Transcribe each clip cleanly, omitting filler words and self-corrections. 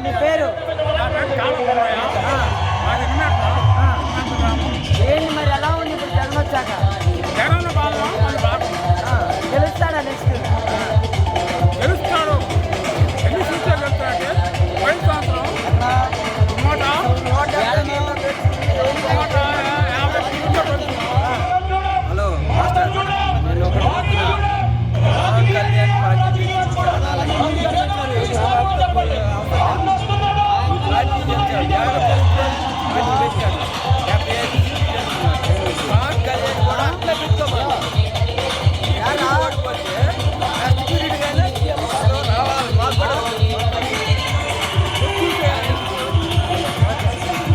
మీ పేరు ఏంటి మరి ఎలా ఉంది ఇప్పుడు జగన్ వచ్చాక? గెలుస్తాడా నెక్స్ట్? గెలుస్తాడు. ఎన్ని సీట్లు గెలుస్తాడంటే పోయిన సంవత్సరం 150 హలో మాస్టర్, నేను ఒకటి పోతున్నా. పవన్ కళ్యాణ్ పార్టీ పవన్ కళ్యాణ్ కూడా అట్లా పెట్టుకోమని ఓడిపోతే రావాలి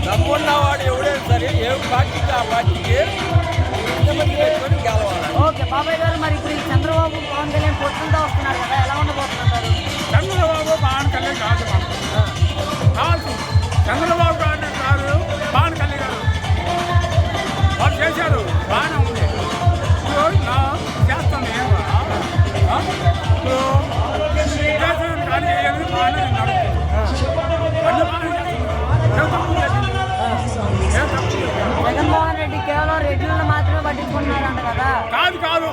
దమ్మున్నవాడు ఎవడైనా సరే ఏ పార్టీకి ఆ పార్టీకి పెట్టుకొని గెలవాలి. ఓకే బాబాయ్ గారు, మరి ఇప్పుడు ఈ చంద్రబాబు పవన్ కళ్యాణ్ పొత్తులతో వస్తున్నారు కదా, ఎలా ఉండబోతున్నారు? చంద్రబాబు పవన్ కళ్యాణ్ కాదు కాదు చంద్రబాబు గారు కాదు పవన్ కళ్యాణ్ గారు వాళ్ళు చేశారు బాగానే ఉంది. ఇప్పుడు నా చేస్తాను ఏం ఇప్పుడు చేసాను కానీ ఏది బాగానే నడుస్తుంది. అన్ని బాగానే జగన్మోహన్ రెడ్డి కేవలం రెడ్లను మాత్రమే పట్టించుకుంటున్నారంట కదా? కాదు కాదు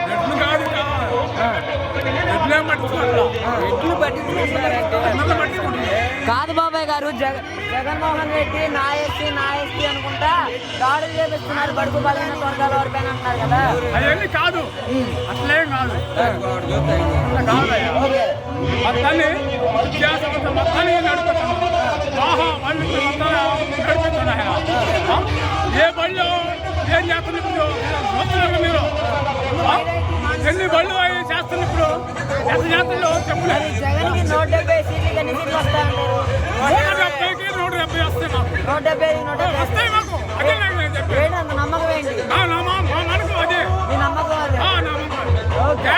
రెడ్లు కాదు రెడ్లే పట్టించుకుంటున్నారు. కాదు బాబాయ్ గారు, జగన్మోహన్ రెడ్డి నా ఎస్సీ అనుకుంటా దాడులు చేపిస్తున్నారు బడుగు బలైన వర్గాల వరకు అని అంటున్నారు కదా? అవన్నీ కాదు, అట్లేం కాదు. కాదయ్యా మొత్తాన్ని విద్యాసంస్థ మొత్తాన్ని నడుపుతున్నాం. వాళ్ళు నడుపుతున్నాయా? ఏ బళ్ళు ఏం చేస్తున్నారు ఇప్పుడు? వస్తున్నారు మీరు ఎన్ని బళ్ళు అవి చేస్తున్నారు ఇప్పుడు? ఎంత చేస్తున్నారు చెప్పలేదు. జగన్కి 170 సీట్లు ఎన్ని సీట్లు వస్తాయంటారు? 170కి 170 వస్తాయి మాకు. 170 వస్తాయి మాకు.